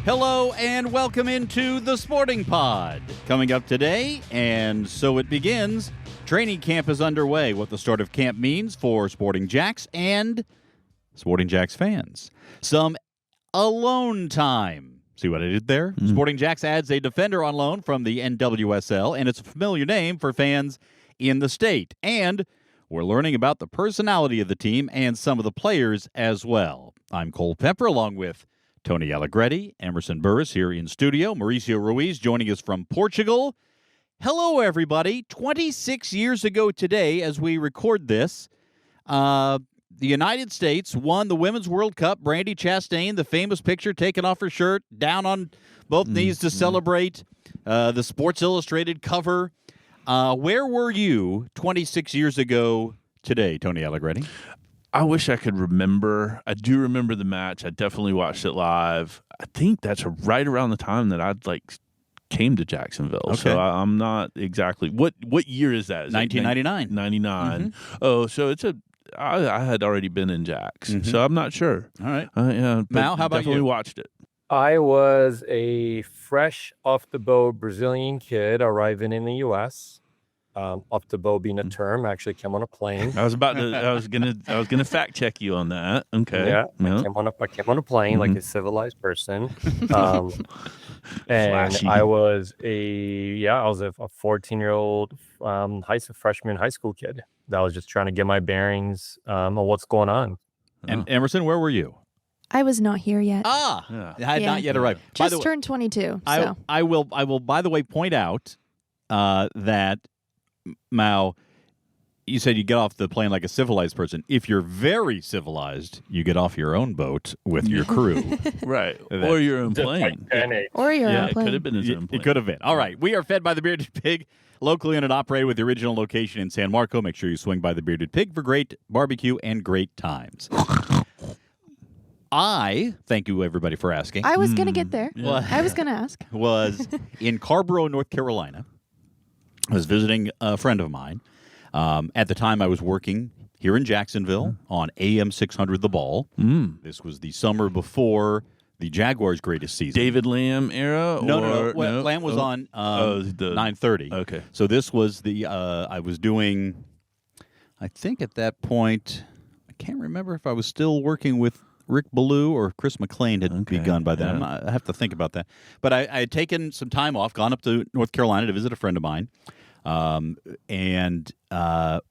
Hello and welcome into the Sporting Pod. Coming up today, and so it begins, training camp is underway. What the start of camp means for Sporting JAX and Sporting JAX fans. Some alone time. See what I did there? Sporting JAX adds a defender on loan from the NWSL, and it's a familiar name for fans in the state. And we're learning about the personality of the team and some of the players as well. I'm Cole Pepper, along with Tony Allegretti, Emerson Burris here in studio. Mauricio Ruiz joining us from Portugal. Hello, everybody. 26 years ago today, as we record this, the United States won the Women's World Cup. Brandi Chastain, the famous picture, taking off her shirt, down on both knees to celebrate the Sports Illustrated cover. Where were you 26 years ago today, Tony Allegretti? I wish I could remember. I do remember the match. I definitely watched it live. I think that's right around the time that I'd came to Jacksonville. Okay. So I'm not exactly. What year is that? Is 1999. 99. Oh, so I had already been in Jax, so I'm not sure. All right. Yeah. Mal, how about definitely you? watched it. I was a fresh off the boat Brazilian kid arriving in the U.S. Off the boat being a term, I actually came on a plane. I was gonna fact check you on that. Okay. Yeah, I came on a plane like a civilized person. And Flashy. I was a 14-year-old freshman high school kid that was just trying to get my bearings on what's going on. And Emerson, where were you? I was not here yet. I had not yet arrived. Just turned 22. So I will, by the way, point out that, Mao, you said you get off the plane like a civilized person. If you're very civilized, you get off your own boat with your crew. Right. Or your own plane. or your own It plane. could have been his own plane. It could have been. All right. We are fed by the Bearded Pig, locally owned and operated with the original location in San Marco. Make sure you swing by the Bearded Pig for great barbecue and great times. Thank you, everybody, for asking. I was going to get there. Well, I was going to ask. was in Carborough, North Carolina. I was visiting a friend of mine. At the time, I was working here in Jacksonville on AM 600 The Ball. This was the summer before the Jaguars' greatest season. David Lamb era? No. Lamb was on 9:30. Okay. So this was I was doing, I think at that point, I can't remember if I was still working with Rick Ballou or Chris McLean had begun by then. Yeah. I have to think about that. But I had taken some time off, gone up to North Carolina to visit a friend of mine. And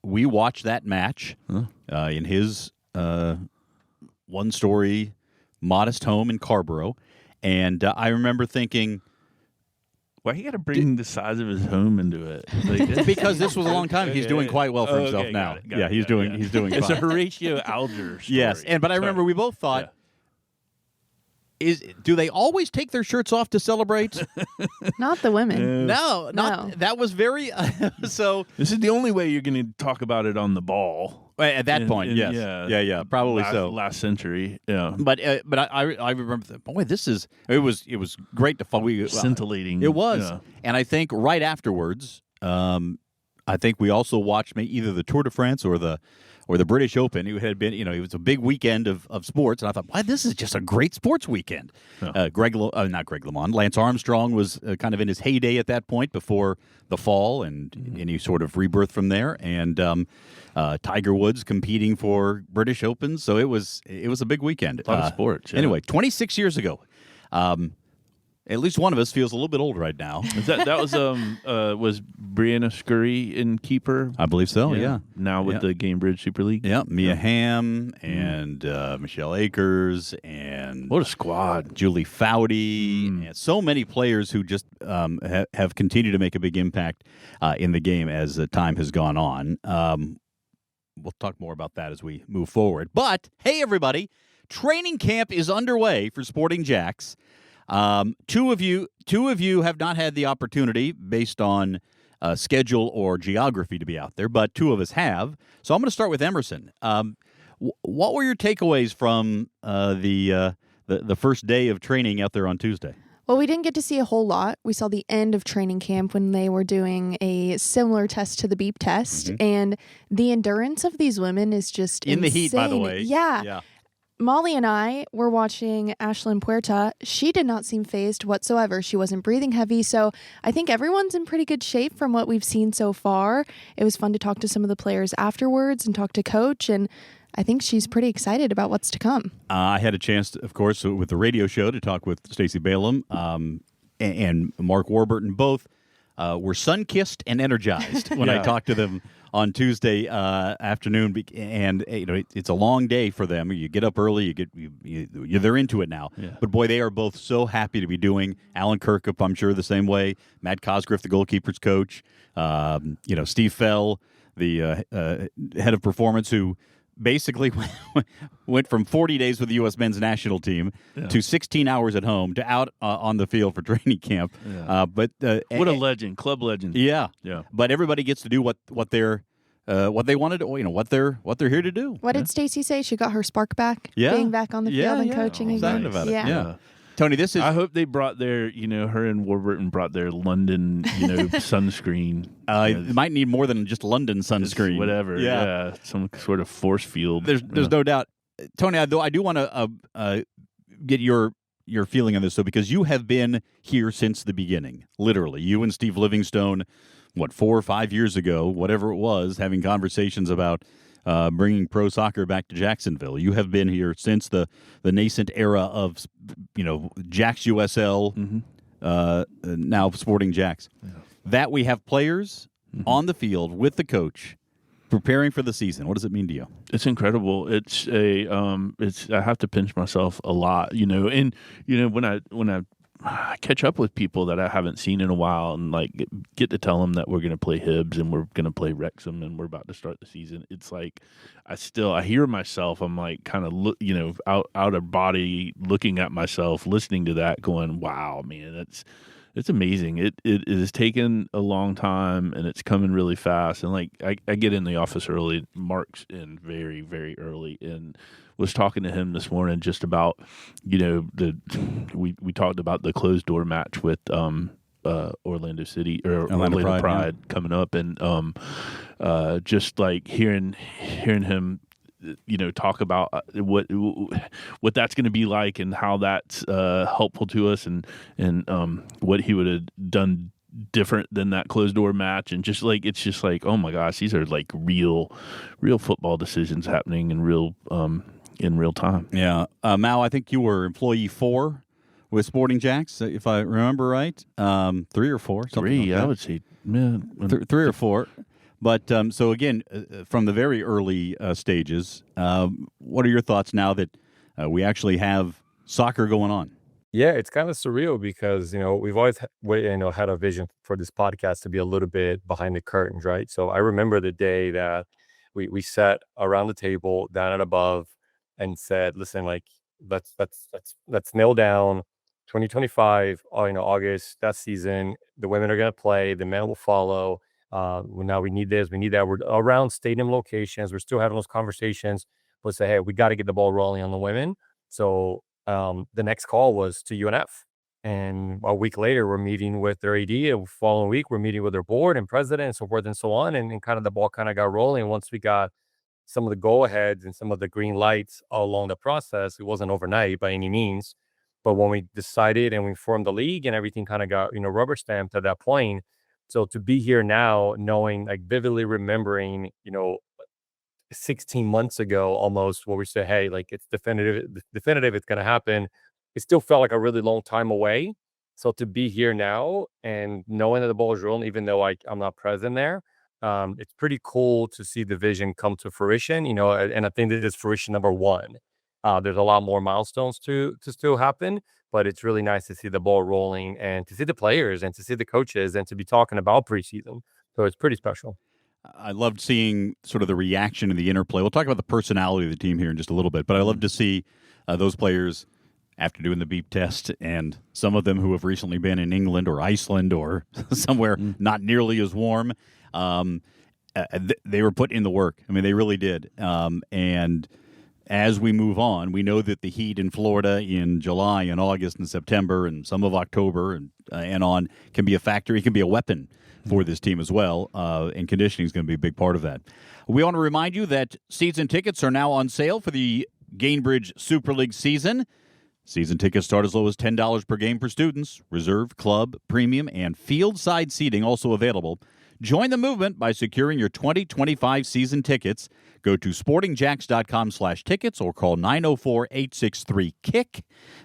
we watched that match in his one-story modest home in Carborough. And I remember thinking, why you got to bring the size of his home into it? because this was a long time. He's doing quite well for himself now. He's doing It's fine. a Horatio Alger story. Yes, but I remember we both thought, do they always take their shirts off to celebrate? Not the women. No. That was very so. This is the only way you're going to talk about it on the ball. At that point, yes, yeah, probably so. Last century, yeah. But I remember, boy, it was great to follow. Scintillating. It was, yeah. and I think right afterwards, I think we also watched either the Tour de France or the British Open. It had been, it was a big weekend of sports, and I thought, why, this is just a great sports weekend. Oh. Not Greg LeMond. Lance Armstrong was kind of in his heyday at that point before the fall and any sort of rebirth from there, and Tiger Woods competing for British Opens. So it was a big weekend. A lot of sports. Yeah. Anyway, 26 years ago. At least one of us feels a little bit old right now. That was Brianna Scurry in keeper? I believe so, yeah. Now with the Gamebridge Super League? Yeah, Mia Hamm and Michelle Akers and What a squad. Julie Foudy, and so many players who just have continued to make a big impact in the game as time has gone on. We'll talk more about that as we move forward. But, hey, everybody, training camp is underway for Sporting JAX. Two of you have not had the opportunity, based on schedule or geography, to be out there, but two of us have. So I'm going to start with Emerson. What were your takeaways from the first day of training out there on Tuesday? Well, we didn't get to see a whole lot. We saw the end of training camp when they were doing a similar test to the beep test. And the endurance of these women is just in insane. the heat, by the way. Yeah. Molly and I were watching Ashlyn Puerta. She did not seem phased whatsoever. She wasn't breathing heavy. So I think everyone's in pretty good shape from what we've seen so far. It was fun to talk to some of the players afterwards and talk to Coach. And I think she's pretty excited about what's to come. I had a chance, of course, with the radio show to talk with Stacey Balaam and Mark Warburton. Both were sun-kissed and energized when I talked to them on Tuesday afternoon, and it's a long day for them. You get up early, they're into it now. Yeah. But boy, they are both so happy to be doing. Alan Kirkup, I'm sure, the same way. Matt Cosgriff, the goalkeepers coach. Steve Fell, the head of performance, who basically went from 40 days with the U.S. men's national team to 16 hours at home to out on the field for training camp. Yeah. What a legend, club legend. Yeah, yeah. But everybody gets to do what they wanted to, what they're here to do. What did Stacey say? She got her spark back. Yeah, being back on the field and coaching again. About it. Yeah. Tony, this is. I hope they brought their, her and Warburton brought their London, sunscreen. It might need more than just London sunscreen. Whatever. Yeah. Some sort of force field. There's no doubt. Tony, I do want to get your feeling on this, though, because you have been here since the beginning. Literally. You and Steve Livingstone, 4 or 5 years ago, whatever it was, having conversations about bringing pro soccer back to Jacksonville. You have been here since the nascent era of, JAX USL, now Sporting JAX. Yeah. That we have players on the field with the coach preparing for the season. What does it mean to you? It's incredible. It's I have to pinch myself a lot, and when I catch up with people that I haven't seen in a while and get to tell them that we're going to play Hibs and we're going to play Wrexham and we're about to start the season. It's like I hear myself. I'm kind of out of body, looking at myself, listening to that, going, "Wow, man, it's amazing." It has taken a long time and it's coming really fast. And I get in the office early. Mark's in very, very early and was talking to him this morning just about, we talked about the closed door match with Orlando City or Orlando Pride coming up, and just hearing him, talk about what that's going to be like and how that's helpful to us, and what he would have done different than that closed door match, and it's just oh my gosh, these are real football decisions happening in real time. Yeah. Mal, I think you were employee 4 with Sporting JAX, if I remember right. 3 or 4. 3, like I would say. Yeah. 3 or 4. But so again, from the very early stages, what are your thoughts now that we actually have soccer going on? Yeah, it's kind of surreal because, we've always had a vision for this podcast to be a little bit behind the curtains, right? So I remember the day that we sat around the table down and above and said, listen, let's nail down 2025, August, that season. The women are going to play, the men will follow. Now we need this, we need that. We're around stadium locations. We're still having those conversations. But say, hey, we got to get the ball rolling on the women. So the next call was to UNF. And a week later, we're meeting with their AD. And the following week, we're meeting with their board and president and so forth and so on. And kind of the ball kind of got rolling. Once we got some of the go-aheads and some of the green lights along the process, it wasn't overnight by any means. But when we decided and we formed the league and everything kind of got, rubber stamped at that point. So to be here now, knowing, vividly remembering, 16 months ago almost, where we said, hey, it's definitive, it's going to happen. It still felt like a really long time away. So to be here now and knowing that the ball is rolling, even though I'm not present there, it's pretty cool to see the vision come to fruition, and I think this is fruition number 1. There's a lot more milestones to still happen, but it's really nice to see the ball rolling and to see the players and to see the coaches and to be talking about preseason. So it's pretty special. I loved seeing sort of the reaction and the interplay. We'll talk about the personality of the team here in just a little bit, but I love to see those players after doing the beep test, and some of them who have recently been in England or Iceland or somewhere not nearly as warm. They were put in the work. I mean, they really did. And as we move on, we know that the heat in Florida in July and August and September and some of October and on can be a factor. It can be a weapon for this team as well, and conditioning is going to be a big part of that. We want to remind you that season tickets are now on sale for the Gainbridge Super League season. Season tickets start as low as $10 per game for students. Reserve, club, premium, and field side seating also available. Join the movement by securing your 2025 season tickets. Go to sportingjax.com/tickets or call 904-863-KICK.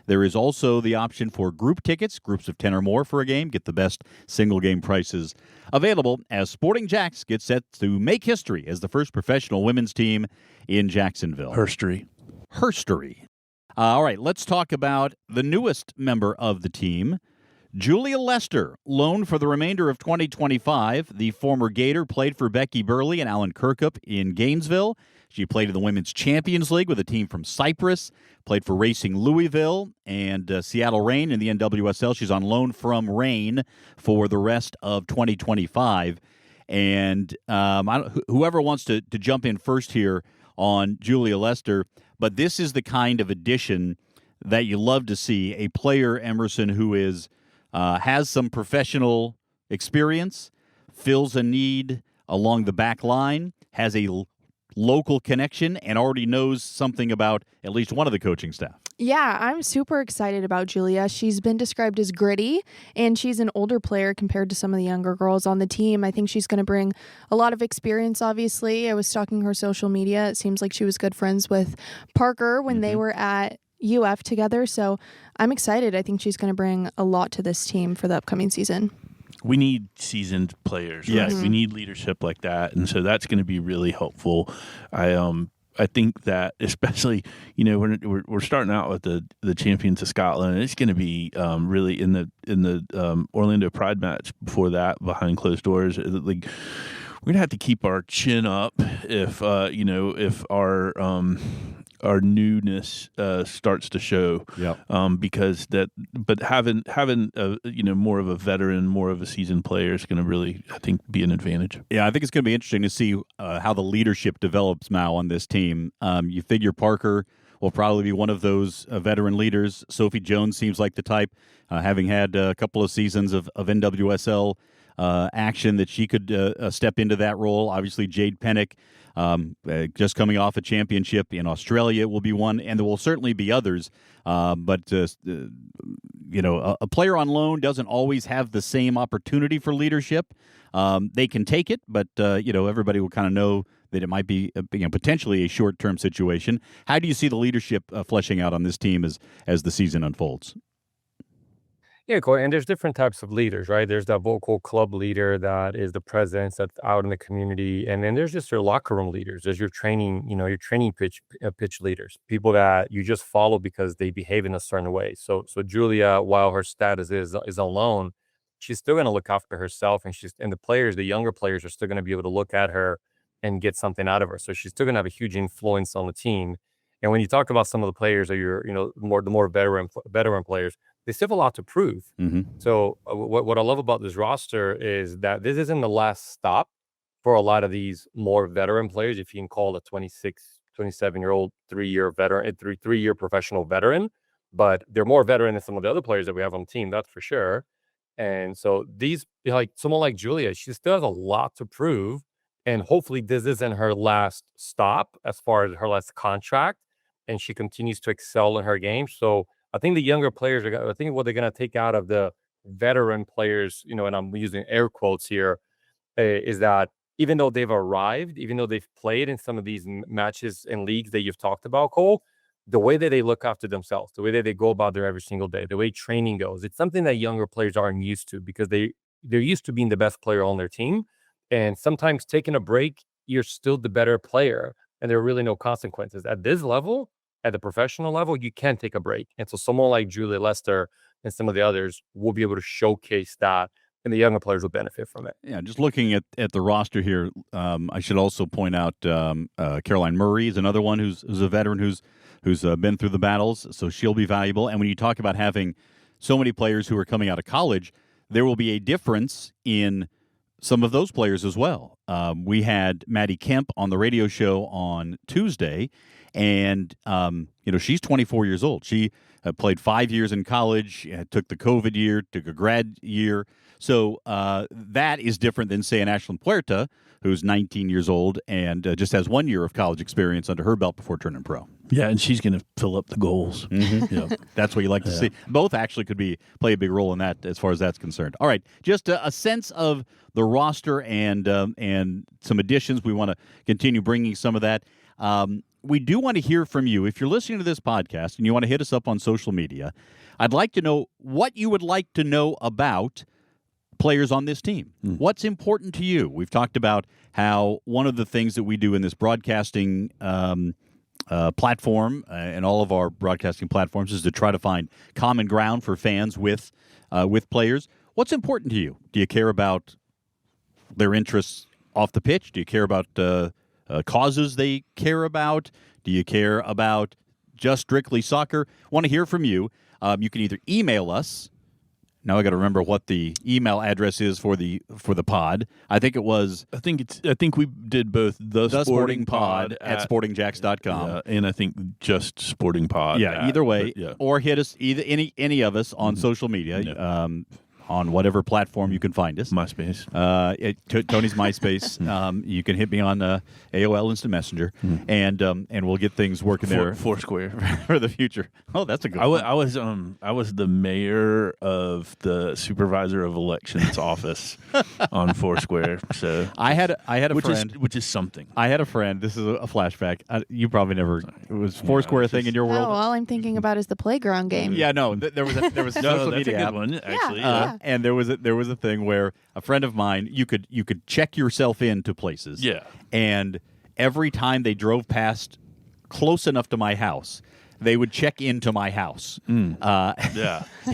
There is also the option for group tickets, groups of 10 or more for a game. Get the best single game prices available as Sporting JAX gets set to make history as the first professional women's team in Jacksonville. Herstory. All right, let's talk about the newest member of the team, Julia Lester, loaned for the remainder of 2025. The former Gator played for Becky Burley and Alan Kirkup in Gainesville. She played in the Women's Champions League with a team from Cyprus, played for Racing Louisville and Seattle Reign in the NWSL. She's on loan from Reign for the rest of 2025. And whoever wants to jump in first here on Julia Lester, but this is the kind of addition that you love to see, a player, Emerson, who is has some professional experience, fills a need along the back line, has a local connection, and already knows something about at least one of the coaching staff. Yeah, I'm super excited about Julia. She's been described as gritty, and she's an older player compared to some of the younger girls on the team. I think she's going to bring a lot of experience, obviously. I was stalking her social media. It seems like she was good friends with Parker when they were at UF together, so I'm excited. I think she's going to bring a lot to this team for the upcoming season. We need seasoned players, right? Yes. We need leadership like that, and so that's going to be really helpful. I think that especially, we're starting out with the champions of Scotland, and it's going to be really in the Orlando Pride match before that behind closed doors. Like, we're gonna have to keep our chin up if our newness starts to show. Because but having more of a veteran, more of a seasoned player is going to really, I think, be an advantage. Yeah, I think it's going to be interesting to see how the leadership develops now on this team. You figure Parker will probably be one of those veteran leaders. Sophie Jones seems like the type, having had a couple of seasons of NWSL action, that she could step into that role. Obviously, Jade Pennick, just coming off a championship in Australia, will be one, and there will certainly be others. But a player on loan doesn't always have the same opportunity for leadership. They can take it, but everybody will kind of know that it might be potentially a short-term situation. How do you see the leadership fleshing out on this team as the season unfolds? Yeah, Corey, and there's different types of leaders, right? There's that vocal club leader that is the presence that's out in the community, and then there's just your locker room leaders. There's your training, your training pitch leaders, people that you just follow because they behave in a certain way. So Julia, while her status is alone, she's still going to look after herself, and the younger players are still going to be able to look at her and get something out of her. So she's still going to have a huge influence on the team. And when you talk about some of the players that the more veteran players, they still have a lot to prove. So what I love about this roster is that this isn't the last stop for a lot of these more veteran players, if you can call a 26, 27-year-old three-year veteran, three-year professional veteran. But they're more veteran than some of the other players that we have on the team, that's for sure. And so these, like someone like Julia, she still has a lot to prove. And hopefully this isn't her last stop as far as her last contract, and she continues to excel in her game. So I think the younger players I think what they're going to take out of the veteran players, and I'm using air quotes here, is that even though they've arrived, even though they've played in some of these matches and leagues that you've talked about, Cole, the way that they look after themselves, the way that they go about their every single day, the way training goes, it's something that younger players aren't used to because they're used to being the best player on their team. And sometimes taking a break, you're still the better player, and there are really no consequences. At this level, at the professional level, you can take a break. And so someone like Julia Lester and some of the others will be able to showcase that, and the younger players will benefit from it. Yeah, just looking at the roster here, I should also point out Caroline Murray is another one who's a veteran who's been through the battles, so she'll be valuable. And when you talk about having so many players who are coming out of college, there will be a difference in some of those players as well. We had Maddie Kemp on the radio show on Tuesday, and she's 24 years old. She played 5 years in college, took the COVID year, took a grad year. So that is different than, say, an Ashlyn Puerta, who's 19 years old and just has 1 year of college experience under her belt before turning pro. Yeah, and she's going to fill up the goals. Yeah. That's what you like to see. Both actually could play a big role in that as far as that's concerned. All right, just a sense of the roster and some additions. We want to continue bringing some of that. We do want to hear from you. If you're listening to this podcast and you want to hit us up on social media, I'd like to know what you would like to know about players on this team. What's important to you? We've talked about how one of the things that we do in this broadcasting platform and all of our broadcasting platforms is to try to find common ground for fans with players. What's important to you? Do you care about their interests off the pitch? Do you care about causes they care about? Do you care about just strictly soccer? Want to hear from you. You can either email us. Now I got to remember what the email address is for the pod. I think we did both the Sporting Pod at sportingjax.com. And I think just Sporting Pod. Yeah, either way, or hit us any of us on social media. On whatever platform you can find us. MySpace. Tony's MySpace. You can hit me on AOL Instant Messenger, and we'll get things working there. Foursquare for the future. Oh, that's a good one. I was the mayor of the supervisor of elections office on Foursquare. So I had a friend, which is something. I had a friend. This is a flashback. You probably never. It was Foursquare a thing in your world. Oh, all I'm thinking about is the playground game. Yeah, no. There was a social media a app. good one, actually. Yeah. And there was a thing where a friend of mine, you could check yourself into places. Yeah. And every time they drove past close enough to my house, they would check into my house.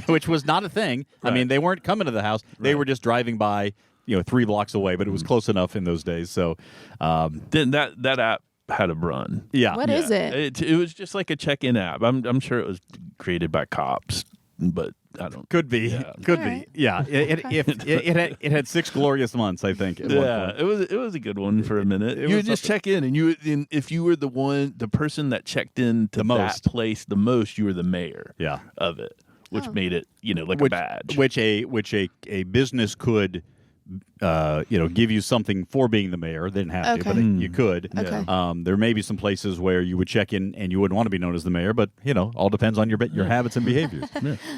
Which was not a thing. Right. I mean, they weren't coming to the house. They were just driving by, 3 blocks away, but it was close enough in those days. So then that app had a run. Yeah. What is it? It was just like a check-in app. I'm sure it was created by cops, but I don't. Could be. Yeah. Could All be. right. Yeah. It had 6 glorious months, I think. At one point. it was a good one for a minute. It You was would just check in, and if you were the person that checked in to The most. that place the most, you were the mayor. Yeah. Of it, which Oh. made it like a badge. Which a business could give you something for being the mayor. They didn't have to, but you could. Okay. There may be some places where you would check in and you wouldn't want to be known as the mayor, but all depends on your habits and behaviors.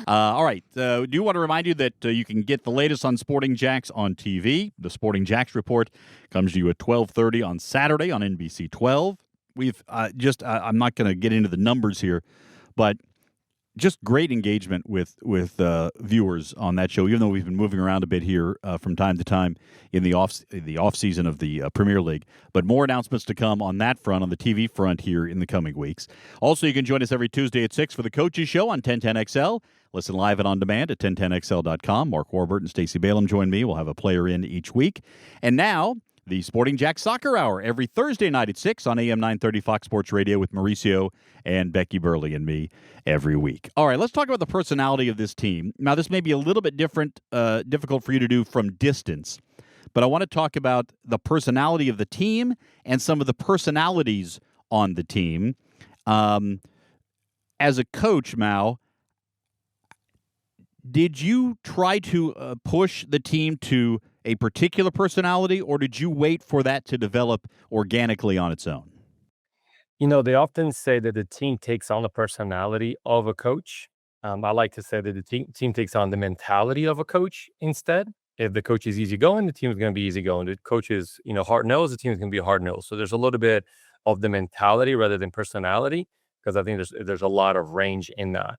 All right. Do want to remind you that you can get the latest on Sporting JAX on TV. The Sporting JAX report comes to you at 12:30 on Saturday on NBC 12. We've I'm not going to get into the numbers here, but just great engagement with viewers on that show. Even though we've been moving around a bit here from time to time in the off season of the Premier League, but more announcements to come on that front, on the TV front here in the coming weeks. Also, you can join us every Tuesday at 6 for the Coaches Show on 1010XL. Listen live and on demand at 1010XL.com. Mark Warburton and Stacey Balaam join me. We'll have a player in each week. And now, the Sporting JAX Soccer Hour every Thursday night at 6 on AM 930 Fox Sports Radio with Mauricio and Becky Burley and me every week. All right, let's talk about the personality of this team. Now, this may be a little bit difficult for you to do from distance, but I want to talk about the personality of the team and some of the personalities on the team. As a coach, Mao, did you try to push the team to a particular personality, or did you wait for that to develop organically on its own? They often say that the team takes on the personality of a coach. I like to say that the team takes on the mentality of a coach instead. If the coach is easygoing, the team is going to be easygoing. The coach is, hard-nosed, the team is going to be hard-nosed. So there's a little bit of the mentality rather than personality, because I think there's a lot of range in that.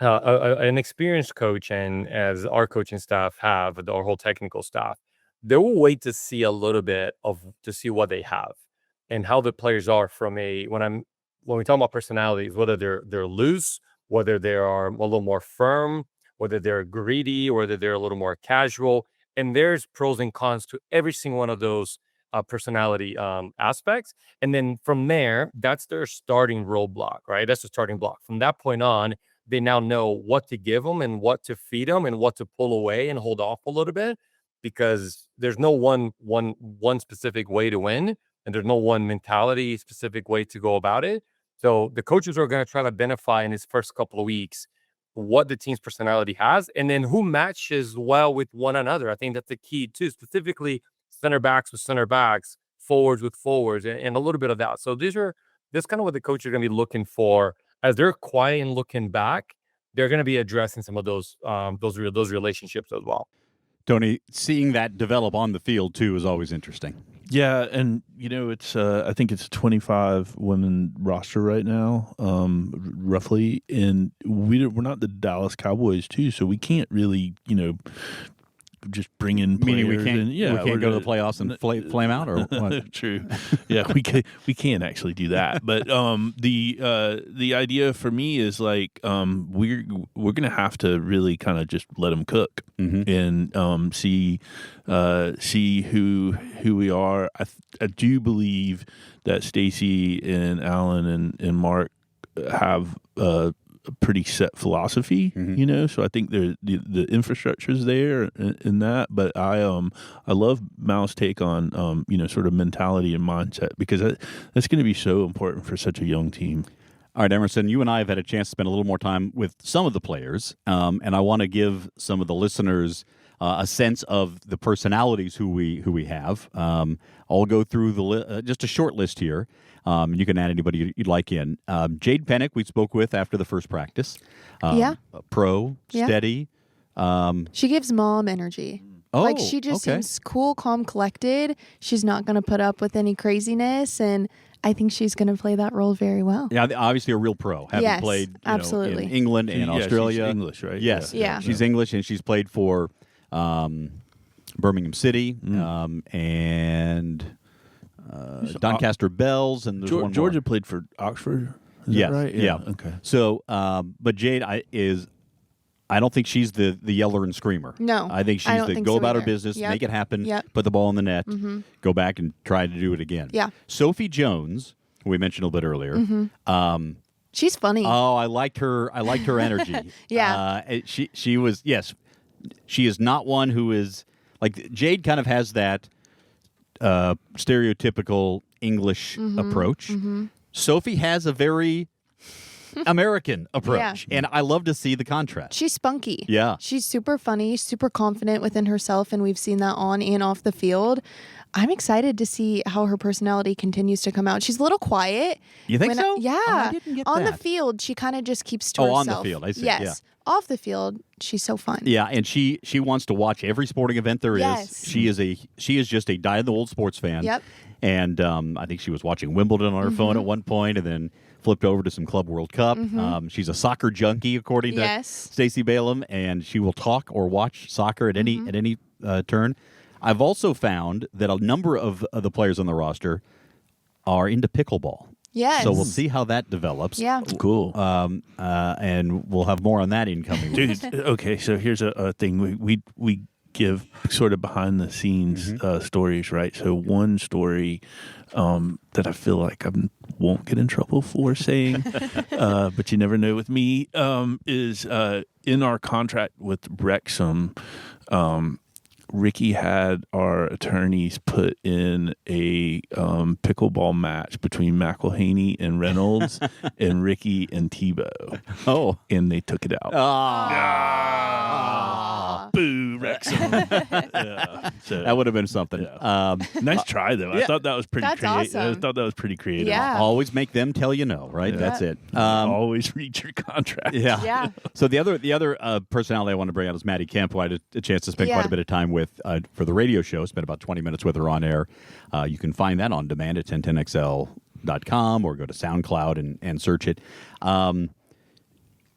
An experienced coach, and as our coaching staff have, our whole technical staff, they will wait to see a little bit to see what they have and how the players are when we talk about personalities, whether they're loose, whether they are a little more firm, whether they're greedy, or whether they're a little more casual. And there's pros and cons to every single one of those personality aspects. And then from there, that's their starting roadblock, right? That's the starting block. From that point on, they now know what to give them and what to feed them and what to pull away and hold off a little bit, because there's no one specific way to win, and there's no one mentality specific way to go about it. So the coaches are going to try to identify in his first couple of weeks what the team's personality has, and then who matches well with one another. I think that's the key too, specifically center backs with center backs, forwards with forwards, and a little bit of that. So these are That's kind of what the coaches are going to be looking for. As they're quiet and looking back, they're going to be addressing some of those relationships as well. Tony, seeing that develop on the field too is always interesting. Yeah, and it's I think it's a 25 women roster right now, roughly, and we're not the Dallas Cowboys too, so we can't really just bring in players. Meaning we can't go to the playoffs and flame out, or what? True. Yeah, we can't actually do that. But the idea for me is like we're gonna have to really kind of just let them cook and see who we are. I do believe that Stacy and Alan and Mark have a pretty set philosophy, so I think the infrastructure is there in that, but I love Mal's take on sort of mentality and mindset, because that's going to be so important for such a young team. All right, Emerson, you and I have had a chance to spend a little more time with some of the players, and I want to give some of the listeners a sense of the personalities who we have. I'll go through just a short list here. You can add anybody you'd like in. Jade Pennick, we spoke with after the first practice. Pro, steady. She gives mom energy. Like, she just seems cool, calm, collected. She's not going to put up with any craziness, and I think she's going to play that role very well. Yeah, obviously a real pro, having played absolutely. in England and Australia. She's English, right? Yes, yeah. She's English, and she's played for Birmingham City and Doncaster Bells, and there's Georgia played for Oxford. Is yes, that right? Yeah. Okay. So, but Jade I don't think she's the yeller and screamer. No, I think she's the go about her business, make it happen, put the ball in the net, go back and try to do it again. Yeah. Sophie Jones, who we mentioned a little bit earlier. She's funny. Oh, I liked her energy. Yeah. She was, yes. She is not one who is like Jade. Kind of has that stereotypical English approach. Sophie has a very American approach, and I love to see the contrast. She's spunky. Yeah. She's super funny, super confident within herself, and we've seen that on and off the field. I'm excited to see how her personality continues to come out. She's a little quiet. You think so? Yeah. Oh, I didn't get on that. the field, she kind of just keeps to herself. On the field, I see. Yes. Yeah. Off the field, she's so fun. Yeah, and she wants to watch every sporting event there is. Yes. She is just a dyed-in-the-wool sports fan. Yep. And I think she was watching Wimbledon on her phone at one point, and then flipped over to some Club World Cup. She's a soccer junkie, according to Stacey Balaam, and she will talk or watch soccer at any turn. I've also found that a number of the players on the roster are into pickleball. Yes. So we'll see how that develops. Yeah. Cool. And we'll have more on that incoming. Dude, okay, so here's a thing. We give sort of behind the scenes stories, right? So one story that I feel like I won't get in trouble for saying, but you never know with me, is in our contract with Wrexham, Ricky had our attorneys put in a pickleball match between McElhaney and Reynolds and Ricky and Tebow. Oh. And they took it out. Boo, Wrexham. So, That would have been something. Yeah. Nice try, though. I thought that was pretty creative. Awesome. I thought that was pretty creative. Yeah. Always make them tell you no, right? Yeah. That's it. Always read your contract. Yeah. Yeah. So the other personality I want to bring out is Maddie Kemp, who I had a chance to spend quite a bit of time with for the radio show. Spent about 20 minutes with her on air. You can find that on demand at 1010XL.com or go to SoundCloud and search it.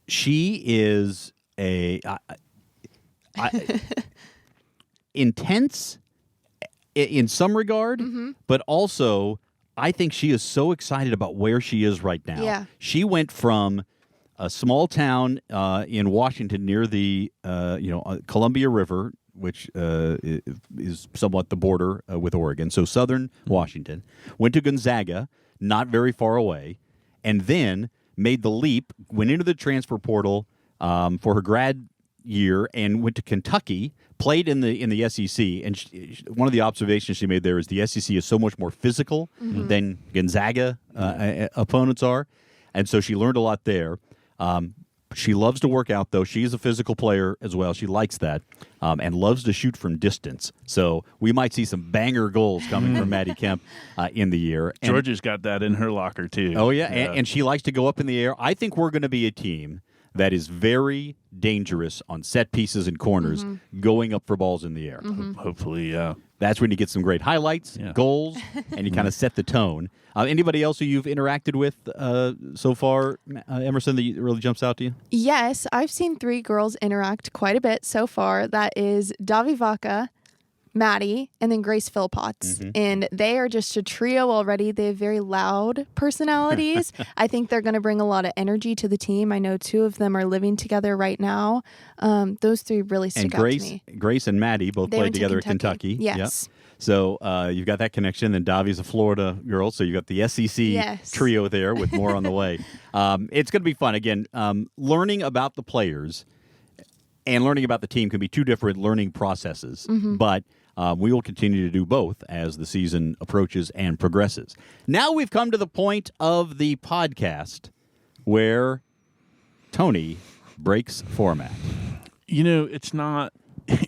She is intense in some regard, but also I think she is so excited about where she is right now. Yeah. She went from a small town in Washington near the Columbia River, which is somewhat the border with Oregon, so southern Washington, went to Gonzaga, not very far away, and then made the leap, went into the transfer portal for her grad year and went to Kentucky, played in the SEC, and one of the observations she made there is the SEC is so much more physical than Gonzaga opponents are, and so she learned a lot there. She loves to work out, though. She is a physical player as well. She likes that and loves to shoot from distance. So we might see some banger goals coming from Maddie Kemp in the year. And, Georgia's got that in her locker, too. oh, yeah. And she likes to go up in the air. I think we're going to be a team that is very dangerous on set pieces and corners, going up for balls in the air. Hopefully, yeah. That's when you get some great highlights, goals, and you kind of set the tone. Anybody else who you've interacted with so far, Emerson, that really jumps out to you? Yes, I've seen 3 girls interact quite a bit so far. That is Davi Vaca, Maddie, and then Grace Philpotts. And they are just a trio already. They have very loud personalities. I think they're going to bring a lot of energy to the team. I know 2 of them are living together right now. Those 3 really stick out to me. Grace and Maddie both played together at Kentucky. Yes. Yep. So you've got that connection. Then Davi's a Florida girl, so you've got the SEC trio there with more on the way. It's going to be fun. Again, learning about the players and learning about the team can be 2 different learning processes, but we will continue to do both as the season approaches and progresses. Now we've come to the point of the podcast where Tony breaks format. You know, it's not.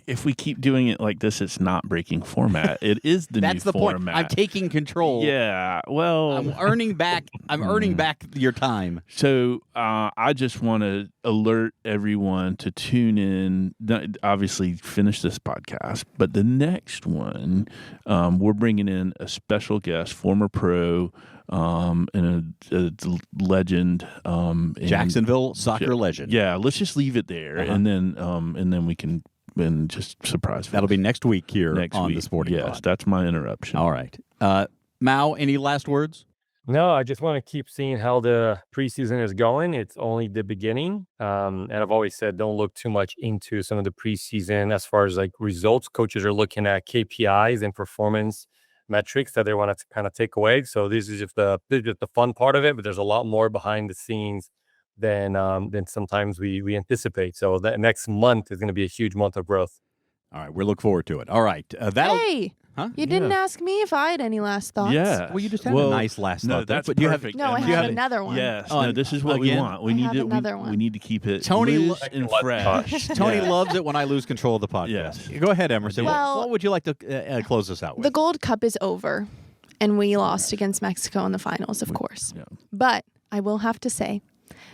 If we keep doing it like this, it's not breaking format. It is the That's new the format. point. I'm taking control. Yeah. Well, I'm earning back. I'm earning back your time. So I just want to alert everyone to tune in. Obviously, finish this podcast, but the next one, we're bringing in a special guest, former pro, and a legend, Jacksonville soccer legend. Yeah, let's just leave it there, and then we can. And just surprise. That'll be next week here on the Sporting Pod. Yes, that's my interruption. All right. Mao, any last words? No, I just want to keep seeing how the preseason is going. It's only the beginning. And I've always said, don't look too much into some of the preseason as far as like results. Coaches are looking at KPIs and performance metrics that they want to kind of take away. So this is just the fun part of it, but there's a lot more behind the scenes than sometimes we anticipate. So the next month is going to be a huge month of growth. All right, we'll look forward to it. All right. Hey, you didn't ask me if I had any last thoughts. Yeah. Well, you just had a nice last thought. That's but perfect. No, I have another one. Yes. No, this is what we want. We need to keep it loose and fresh. Tony loves it when I lose control of the podcast. Yes. Go ahead, Emerson. Well, what would you like to close this out with? The Gold Cup is over, and we lost against Mexico in the finals, of course. Yeah. But I will have to say,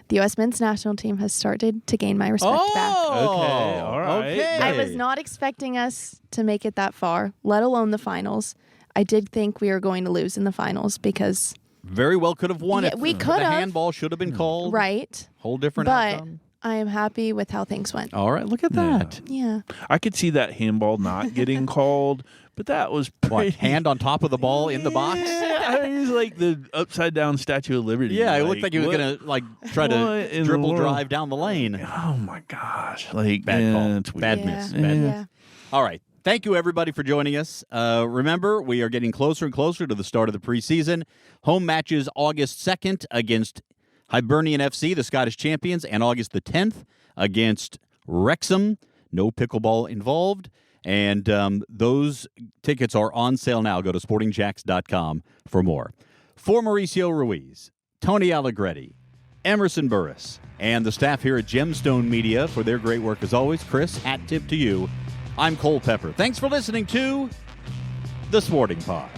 the U.S. men's national team has started to gain my respect back. Okay, all right. Okay. I was not expecting us to make it that far, let alone the finals. I did think we were going to lose in the finals because... Very well could have won it. We could The have. handball should have been called. Right. Whole different But outcome. I am happy with how things went. All right, look at that. Yeah. I could see that handball not getting called, but that was pretty... What, hand on top of the ball in the box? I mean, it was like the upside down Statue of Liberty. Yeah, it looked like he was going to try to dribble drive down the lane. Oh my gosh! Like Bad call. it's weird. Bad miss. Bad miss. All right. Thank you, everybody, for joining us. Remember, we are getting closer and closer to the start of the preseason. Home matches August 2nd against Hibernian FC, the Scottish champions, and August the 10th against Wrexham. No pickleball involved. And those tickets are on sale now. Go to sportingjax.com for more. For Mauricio Ruiz, Tony Allegretti, Emerson Burris, and the staff here at Gemstone Media for their great work as always. Chris, hat tip to you. I'm Cole Pepper. Thanks for listening to The Sporting Pod.